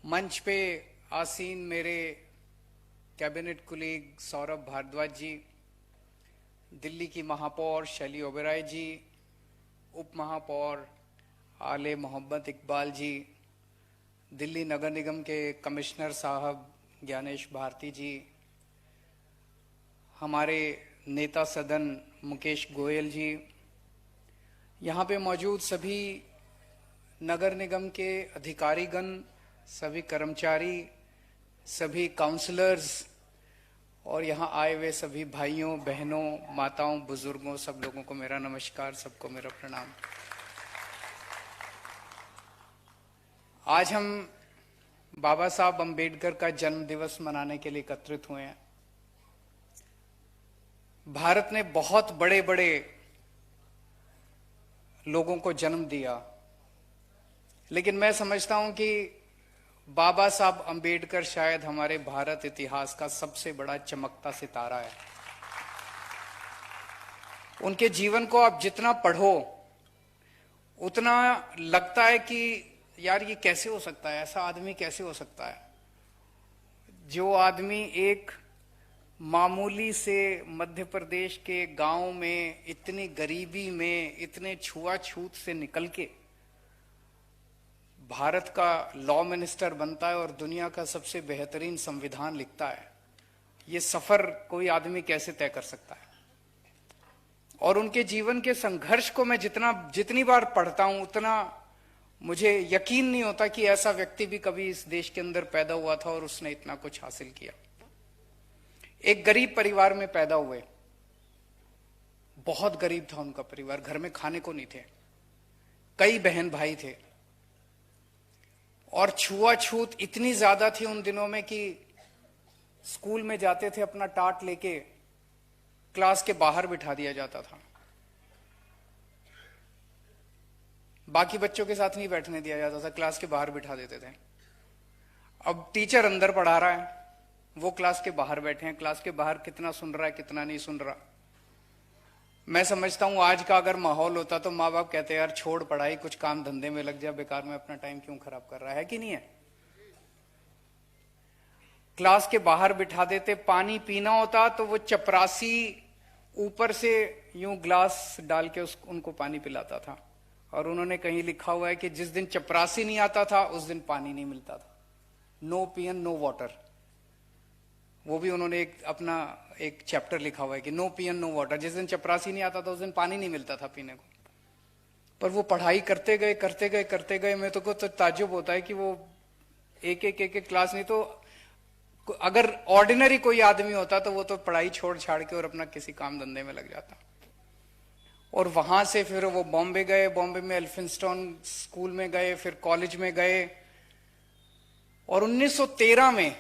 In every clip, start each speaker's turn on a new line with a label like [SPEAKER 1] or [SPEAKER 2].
[SPEAKER 1] मंच पे आसीन मेरे कैबिनेट कुलीग सौरभ भारद्वाज जी, दिल्ली की महापौर शैली ओबेरॉय जी, उप महापौर आले मोहम्मद इकबाल जी, दिल्ली नगर निगम के कमिश्नर साहब ज्ञानेश भारती जी, हमारे नेता सदन मुकेश गोयल जी, यहाँ पे मौजूद सभी नगर निगम के अधिकारीगण, सभी कर्मचारी, सभी काउंसलर्स और यहाँ आए हुए सभी भाइयों बहनों माताओं बुजुर्गों, सब लोगों को मेरा नमस्कार, सबको मेरा प्रणाम। आज हम बाबा साहब अंबेडकर का जन्म दिवस मनाने के लिए एकत्रित हुए हैं। भारत ने बहुत बड़े बड़े लोगों को जन्म दिया, लेकिन मैं समझता हूं कि बाबा साहब अंबेडकर शायद हमारे भारत इतिहास का सबसे बड़ा चमकता सितारा है। उनके जीवन को आप जितना पढ़ो उतना लगता है कि यार ये कैसे हो सकता है, ऐसा आदमी कैसे हो सकता है जो आदमी एक मामूली से मध्य प्रदेश के गांव में इतनी गरीबी में इतने छुआछूत से निकल के भारत का लॉ मिनिस्टर बनता है और दुनिया का सबसे बेहतरीन संविधान लिखता है। ये सफर कोई आदमी कैसे तय कर सकता है? और उनके जीवन के संघर्ष को मैं जितनी बार पढ़ता हूं उतना मुझे यकीन नहीं होता कि ऐसा व्यक्ति भी कभी इस देश के अंदर पैदा हुआ था और उसने इतना कुछ हासिल किया। एक गरीब परिवार में पैदा हुए, बहुत गरीब था उनका परिवार, घर में खाने को नहीं थे, कई बहन भाई थे और छुआछूत इतनी ज्यादा थी उन दिनों में कि स्कूल में जाते थे अपना टाट लेके क्लास के बाहर बिठा दिया जाता था, बाकी बच्चों के साथ नहीं बैठने दिया जाता था, क्लास के बाहर बिठा देते थे। अब टीचर अंदर पढ़ा रहा है, वो क्लास के बाहर बैठे हैं, क्लास के बाहर कितना सुन रहा है कितना नहीं सुन रहा। मैं समझता हूं आज का अगर माहौल होता तो माँ बाप कहते यार छोड़ पढ़ाई, कुछ काम धंधे में लग जा, बेकार में अपना टाइम क्यों खराब कर रहा है कि नहीं है? क्लास के बाहर बिठा देते। पानी पीना होता तो वो चपरासी ऊपर से यूं ग्लास डाल के उनको पानी पिलाता था। और उन्होंने कहीं लिखा हुआ है कि जिस दिन चपरासी नहीं आता था उस दिन पानी नहीं मिलता था। नो पियन नो वाटर, वो भी उन्होंने अपना एक चैप्टर लिखा हुआ है कि नो पियन नो वाटर। जिस दिन चपरासी नहीं आता था उस दिन पानी नहीं मिलता था पीने को। पर वो पढ़ाई करते गए करते गए करते गए। मैं तो ताज्जुब होता है कि वो एक एक क्लास नहीं तो अगर ऑर्डिनरी कोई आदमी होता तो वो तो पढ़ाई छोड़ छाड़ के और अपना किसी काम धंधे में लग जाता। और वहां से फिर वो बॉम्बे गए, बॉम्बे में एल्फिंस्टन स्कूल में गए, फिर कॉलेज में गए और 1913 में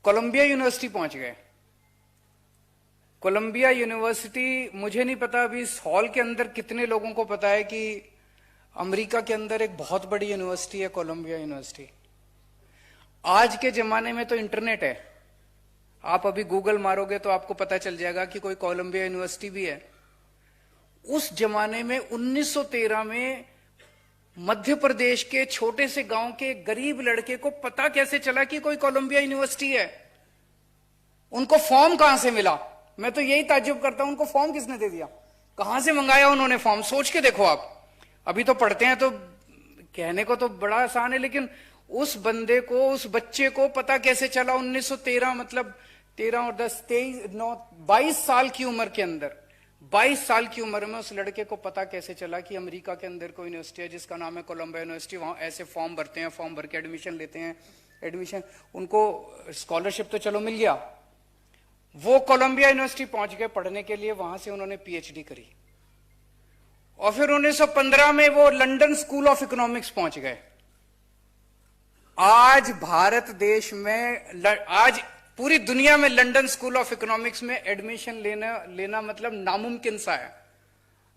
[SPEAKER 1] कोलंबिया यूनिवर्सिटी पहुंच गए। कोलंबिया यूनिवर्सिटी, मुझे नहीं पता अभी इस हॉल के अंदर कितने लोगों को पता है कि अमेरिका के अंदर एक बहुत बड़ी यूनिवर्सिटी है कोलंबिया यूनिवर्सिटी। आज के जमाने में तो इंटरनेट है, आप अभी गूगल मारोगे तो आपको पता चल जाएगा कि कोई कोलंबिया यूनिवर्सिटी भी है। उस जमाने में 1913 में मध्य प्रदेश के छोटे से गांव के गरीब लड़के को पता कैसे चला कि कोई कोलंबिया यूनिवर्सिटी है? उनको फॉर्म कहां से मिला? मैं तो यही ताज्जुब करता हूं, उनको फॉर्म किसने दे दिया? कहां से मंगाया उन्होंने फॉर्म? सोच के देखो आप। अभी तो पढ़ते हैं तो कहने को तो बड़ा आसान है, लेकिन उस बंदे को, उस बच्चे को पता कैसे चला 1913, मतलब 13 और 10 23 9 22 साल की उम्र के अंदर, 22 साल की उम्र में उस लड़के को पता कैसे चला कि अमेरिका के अंदर कोई यूनिवर्सिटी है जिसका नाम है कोलंबिया यूनिवर्सिटी। वहां ऐसे फॉर्म भरते हैं, फॉर्म भर के एडमिशन लेते हैं, एडमिशन, उनको स्कॉलरशिप तो चलो मिल गया। वो कोलंबिया यूनिवर्सिटी पहुंच गए पढ़ने के लिए, वहां से उन्होंने पीएचडी करी और फिर 1915 में वो लंदन स्कूल ऑफ इकोनॉमिक्स पहुंच गए। आज भारत देश में, आज पूरी दुनिया में लंदन स्कूल ऑफ इकोनॉमिक्स में एडमिशन लेना मतलब नामुमकिन सा है।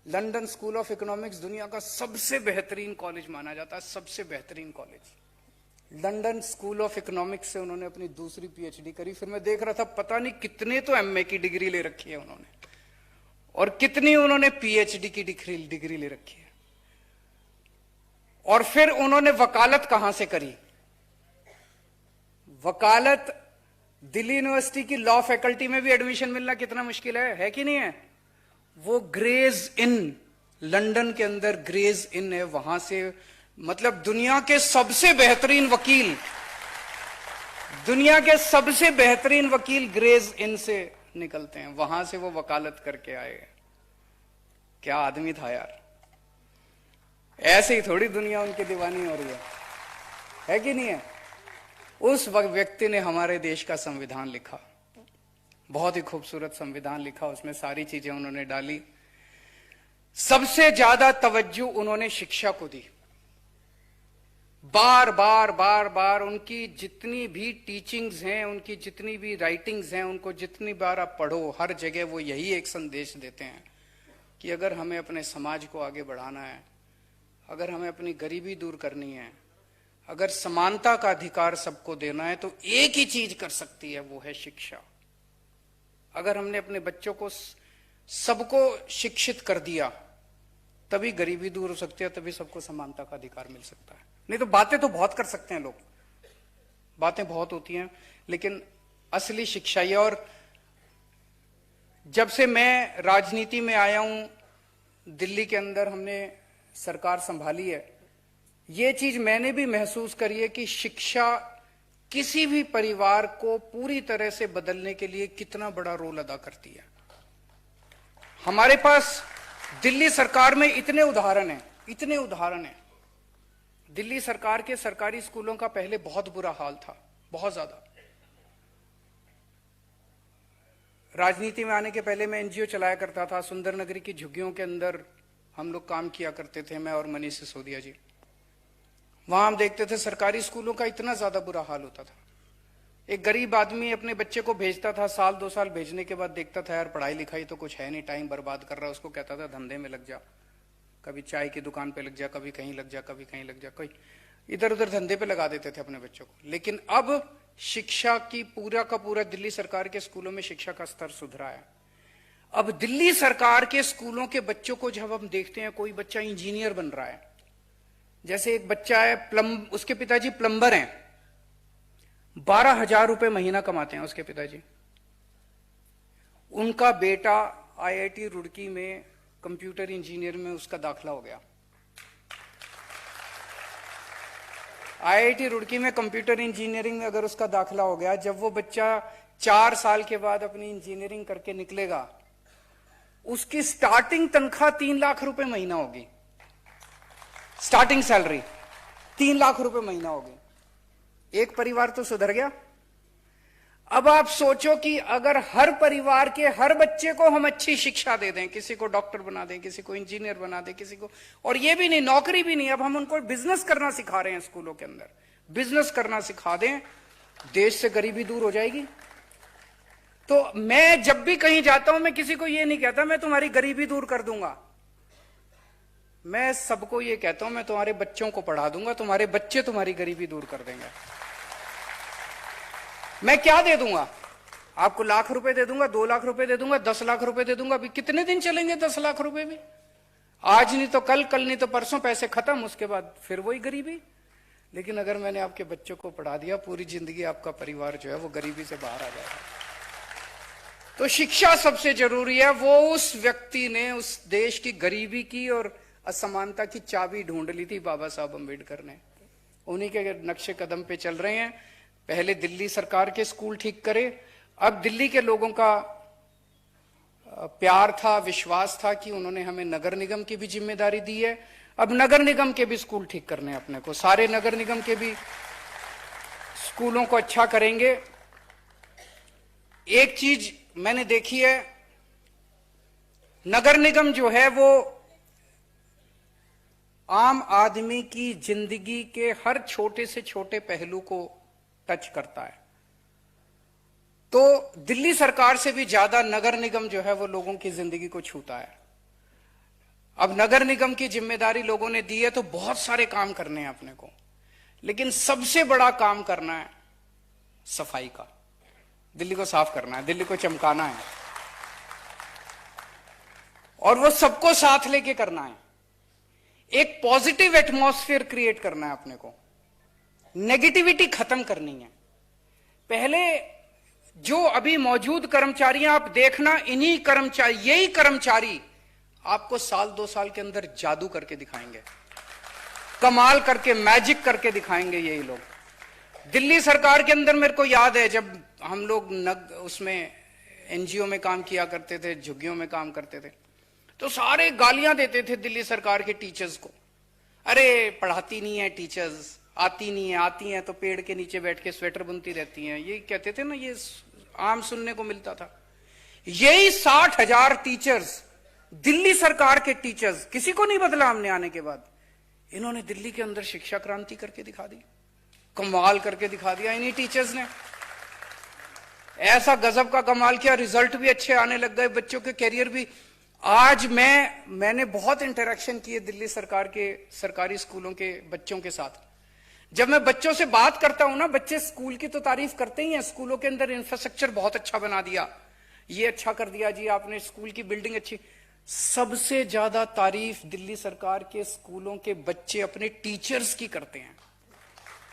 [SPEAKER 1] लंदन स्कूल ऑफ इकोनॉमिक्स दुनिया का सबसे बेहतरीन कॉलेज माना जाता है, सबसे बेहतरीन college. London school of economics से उन्होंने अपनी दूसरी पीएचडी करी। फिर मैं देख रहा था पता नहीं कितने तो एमए की डिग्री ले रखी है उन्होंने और कितनी उन्होंने पीएचडी की डिग्री ले रखी है। और फिर उन्होंने वकालत कहां से करी? वकालत दिल्ली यूनिवर्सिटी की लॉ फैकल्टी में भी एडमिशन मिलना कितना मुश्किल है कि नहीं है? वो ग्रेज इन, लंदन के अंदर ग्रेज इन है, वहां से मतलब दुनिया के सबसे बेहतरीन वकील, दुनिया के सबसे बेहतरीन वकील ग्रेज इन से निकलते हैं, वहां से वो वकालत करके आए। क्या आदमी था यार! ऐसे ही थोड़ी दुनिया उनकी दीवानी हो रही है कि नहीं है? उस व्यक्ति ने हमारे देश का संविधान लिखा, बहुत ही खूबसूरत संविधान लिखा, उसमें सारी चीजें उन्होंने डाली। सबसे ज्यादा तवज्जो उन्होंने शिक्षा को दी। बार बार बार बार उनकी जितनी भी टीचिंग्स हैं, उनकी जितनी भी राइटिंग्स हैं, उनको जितनी बार आप पढ़ो, हर जगह वो यही एक संदेश देते हैं कि अगर हमें अपने समाज को आगे बढ़ाना है, अगर हमें अपनी गरीबी दूर करनी है, अगर समानता का अधिकार सबको देना है, तो एक ही चीज कर सकती है, वो है शिक्षा। अगर हमने अपने बच्चों को सबको शिक्षित कर दिया, तभी गरीबी दूर हो सकती है, तभी सबको समानता का अधिकार मिल सकता है। नहीं तो बातें तो बहुत कर सकते हैं लोग, बातें बहुत होती हैं, लेकिन असली शिक्षा ये। और जब से मैं राजनीति में आया हूं, दिल्ली के अंदर हमने सरकार संभाली है, ये चीज मैंने भी महसूस करी है कि शिक्षा किसी भी परिवार को पूरी तरह से बदलने के लिए कितना बड़ा रोल अदा करती है। हमारे पास दिल्ली सरकार में इतने उदाहरण हैं। दिल्ली सरकार के सरकारी स्कूलों का पहले बहुत बुरा हाल था, बहुत ज्यादा। राजनीति में आने के पहले मैं एनजीओ चलाया करता था, सुंदर नगरी की झुग्गियों के अंदर हम लोग काम किया करते थे, मैं और मनीष सिसोदिया जी। वहां हम देखते थे सरकारी स्कूलों का इतना ज्यादा बुरा हाल होता था। एक गरीब आदमी अपने बच्चे को भेजता था, साल 2 साल भेजने के बाद देखता था यार पढ़ाई लिखाई तो कुछ है नहीं, टाइम बर्बाद कर रहा है, उसको कहता था धंधे में लग जा, कभी चाय की दुकान पे लग जा, कभी कहीं लग जा, कभी कहीं लग जा, कोई इधर उधर धंधे पे लगा देते थे अपने बच्चों को। लेकिन अब शिक्षा की पूरा का पूरा दिल्ली सरकार के स्कूलों में शिक्षा का स्तर सुधरा है। अब दिल्ली सरकार के स्कूलों के बच्चों को जब हम देखते हैं, कोई बच्चा इंजीनियर बन रहा है, जैसे एक बच्चा है उसके पिताजी प्लम्बर हैं, 12,000 रुपए महीना कमाते हैं उसके पिताजी। उनका बेटा आईआईटी रुड़की में कंप्यूटर इंजीनियर में उसका दाखिला हो गया। आईआईटी रुड़की में कंप्यूटर इंजीनियरिंग में अगर उसका दाखिला हो गया, जब वो बच्चा 4 साल के बाद अपनी इंजीनियरिंग करके निकलेगा, उसकी स्टार्टिंग तनख्वाह 3 लाख रुपए महीना होगी। स्टार्टिंग सैलरी 3 लाख रुपए महीना होगी। एक परिवार तो सुधर गया। अब आप सोचो कि अगर हर परिवार के हर बच्चे को हम अच्छी शिक्षा दे दें, किसी को डॉक्टर बना दें, किसी को इंजीनियर बना दें, किसी को, और ये भी नहीं, नौकरी भी नहीं, अब हम उनको बिजनेस करना सिखा रहे हैं स्कूलों के अंदर, बिजनेस करना सिखा दें, देश से गरीबी दूर हो जाएगी। तो मैं जब भी कहीं जाता हूं, मैं किसी को ये नहीं कहता मैं तुम्हारी गरीबी दूर कर दूंगा, मैं सबको ये कहता हूं मैं तुम्हारे बच्चों को पढ़ा दूंगा, तुम्हारे बच्चे तुम्हारी गरीबी दूर कर देंगे। मैं क्या दे दूंगा आपको? लाख रुपए दे दूंगा, 2 लाख रुपए दे दूंगा, 10 लाख रुपए दे दूंगा। अभी कितने दिन चलेंगे 10 लाख रुपए भी? आज नहीं तो कल, कल नहीं तो परसों पैसे खत्म, उसके बाद फिर वही गरीबी। लेकिन अगर मैंने आपके बच्चों को पढ़ा दिया, पूरी जिंदगी आपका परिवार जो है वो गरीबी से बाहर आ जाएगा। तो शिक्षा सबसे जरूरी है। वो उस व्यक्ति ने उस देश की गरीबी की और असमानता की चाबी ढूंढ ली थी, बाबा साहब अम्बेडकर ने। उन्हीं के नक्शे कदम पे चल रहे हैं। पहले दिल्ली सरकार के स्कूल ठीक करे, अब दिल्ली के लोगों का प्यार था, विश्वास था कि उन्होंने हमें नगर निगम की भी जिम्मेदारी दी है। अब नगर निगम के भी स्कूल ठीक करने हैं अपने को, सारे नगर निगम के भी स्कूलों को अच्छा करेंगे। एक चीज मैंने देखी है, नगर निगम जो है वो आम आदमी की जिंदगी के हर छोटे से छोटे पहलू को टच करता है। तो दिल्ली सरकार से भी ज्यादा नगर निगम जो है वो लोगों की जिंदगी को छूता है। अब नगर निगम की जिम्मेदारी लोगों ने दी है, तो बहुत सारे काम करने हैं अपने को, लेकिन सबसे बड़ा काम करना है सफाई का। दिल्ली को साफ करना है, दिल्ली को चमकाना है, और वो सबको साथ लेके करना है। एक पॉजिटिव एटमॉस्फेयर क्रिएट करना है अपने को, नेगेटिविटी खत्म करनी है। पहले जो अभी मौजूद कर्मचारी हैं, आप देखना, इन्हीं कर्मचारी, यही कर्मचारी आपको साल 2 साल के अंदर जादू करके दिखाएंगे, कमाल करके, मैजिक करके दिखाएंगे यही लोग। दिल्ली सरकार के अंदर मेरे को याद है, जब हम लोग उसमें एनजीओ में काम किया करते थे, झुग्गियों में काम करते थे, तो सारे गालियां देते थे दिल्ली सरकार के टीचर्स को। अरे पढ़ाती नहीं है टीचर्स, आती नहीं है, आती हैं तो पेड़ के नीचे बैठ के स्वेटर बुनती रहती हैं, ये कहते थे ना, ये आम सुनने को मिलता था। यही 60,000 टीचर्स, दिल्ली सरकार के टीचर्स, किसी को नहीं बदला हमने आने के बाद, इन्होंने दिल्ली के अंदर शिक्षा क्रांति करके दिखा दी, कमाल करके दिखा दिया इन्हीं टीचर्स ने। ऐसा गजब का कमाल किया, रिजल्ट भी अच्छे आने लग गए, बच्चों के कैरियर भी। आज मैंने बहुत इंटरेक्शन किए दिल्ली सरकार के सरकारी स्कूलों के बच्चों के साथ। जब मैं बच्चों से बात करता हूं ना, बच्चे स्कूल की तो तारीफ करते ही हैं, स्कूलों के अंदर इंफ्रास्ट्रक्चर बहुत अच्छा बना दिया, ये अच्छा कर दिया जी आपने, स्कूल की बिल्डिंग अच्छी। सबसे ज्यादा तारीफ दिल्ली सरकार के स्कूलों के बच्चे अपने टीचर्स की करते हैं।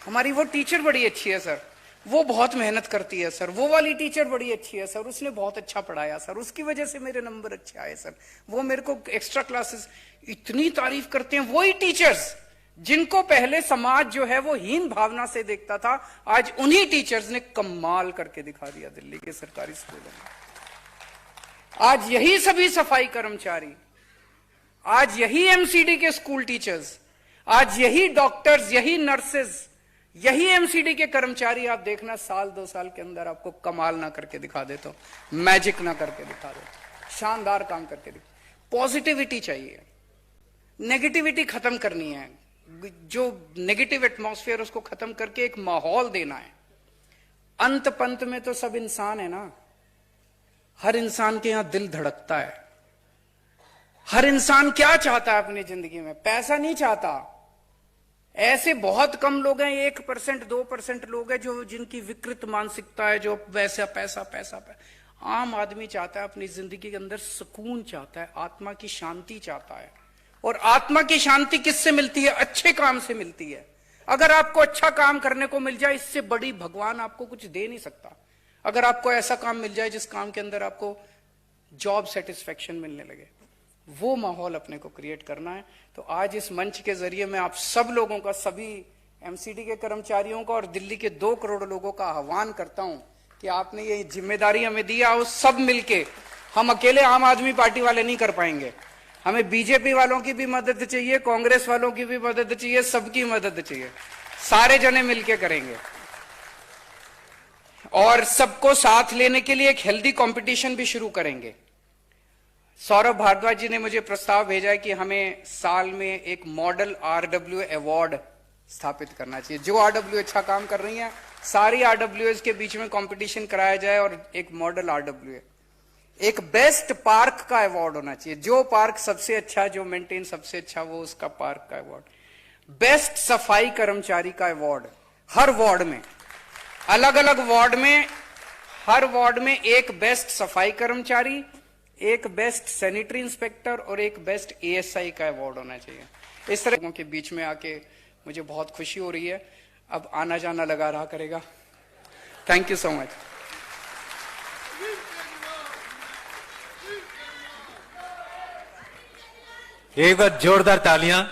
[SPEAKER 1] हमारी वो टीचर बड़ी अच्छी है सर, वो बहुत मेहनत करती है सर, वो वाली टीचर बड़ी अच्छी है सर, उसने बहुत अच्छा पढ़ाया सर, उसकी वजह से मेरे नंबर अच्छे आए सर, वो मेरे को एक्स्ट्रा क्लासेस, इतनी तारीफ करते हैं। वही टीचर्स जिनको पहले समाज जो है वो हीन भावना से देखता था, आज उन्हीं टीचर्स ने कमाल करके दिखा दिया दिल्ली के सरकारी स्कूलों में। आज यही सभी सफाई कर्मचारी, आज यही एमसीडी के स्कूल टीचर्स, आज यही डॉक्टर्स, यही नर्सेज, यही एमसीडी के कर्मचारी, आप देखना साल 2 साल के अंदर आपको कमाल ना करके दिखा दे, तो मैजिक ना करके दिखा दे, शानदार काम करके दिखा। पॉजिटिविटी चाहिए, नेगेटिविटी खत्म करनी है, जो नेगेटिव एटमॉस्फेयर उसको खत्म करके एक माहौल देना है। अंत पंत में तो सब इंसान है ना, हर इंसान के यहां दिल धड़कता है। हर इंसान क्या चाहता है अपनी जिंदगी में? पैसा नहीं चाहता। ऐसे बहुत कम लोग हैं, 1% 2% लोग हैं जो जिनकी विकृत मानसिकता है, जो वैसा पैसा पैसा पैसा। आम आदमी चाहता है अपनी जिंदगी के अंदर सुकून चाहता है, आत्मा की शांति चाहता है। और आत्मा की शांति किससे मिलती है? अच्छे काम से मिलती है। अगर आपको अच्छा काम करने को मिल जाए, इससे बड़ी भगवान आपको कुछ दे नहीं सकता। अगर आपको ऐसा काम मिल जाए जिस काम के अंदर आपको जॉब सेटिस्फेक्शन मिलने लगे, वो माहौल अपने को क्रिएट करना है। तो आज इस मंच के जरिए मैं आप सब लोगों का, सभी एमसीडी के कर्मचारियों का और दिल्ली के 2 करोड़ लोगों का आह्वान करता हूं कि आपने ये जिम्मेदारी हमें दिया, उस सब मिलके, हम अकेले आम आदमी पार्टी वाले नहीं कर पाएंगे। हमें बीजेपी वालों की भी मदद चाहिए, कांग्रेस वालों की भी मदद चाहिए, सबकी मदद चाहिए। सारे जने मिलके करेंगे और सबको साथ लेने के लिए एक हेल्दी कंपटीशन भी शुरू करेंगे। सौरभ भारद्वाज जी ने मुझे प्रस्ताव भेजा है कि हमें साल में एक मॉडल आरडब्ल्यू अवार्ड स्थापित करना चाहिए। जो आरडब्ल्यू अच्छा काम कर रही हैं, सारी आरडब्ल्यूएस के बीच में कंपटीशन कराया जाए और एक मॉडल आरडब्ल्यू, एक बेस्ट पार्क का अवार्ड होना चाहिए। जो पार्क सबसे अच्छा, जो मेंटेन सबसे अच्छा, वो उसका पार्क का अवार्ड। बेस्ट सफाई कर्मचारी का अवार्ड, हर वार्ड में, अलग अलग वार्ड में, हर वार्ड में एक बेस्ट सफाई कर्मचारी, एक बेस्ट सैनिटरी इंस्पेक्टर और एक बेस्ट एएसआई का अवार्ड होना चाहिए। इस तरह के बीच में आके मुझे बहुत खुशी हो रही है। अब आना जाना लगा रहा करेगा। Thank you so much.
[SPEAKER 2] एक बार जोरदार तालियां।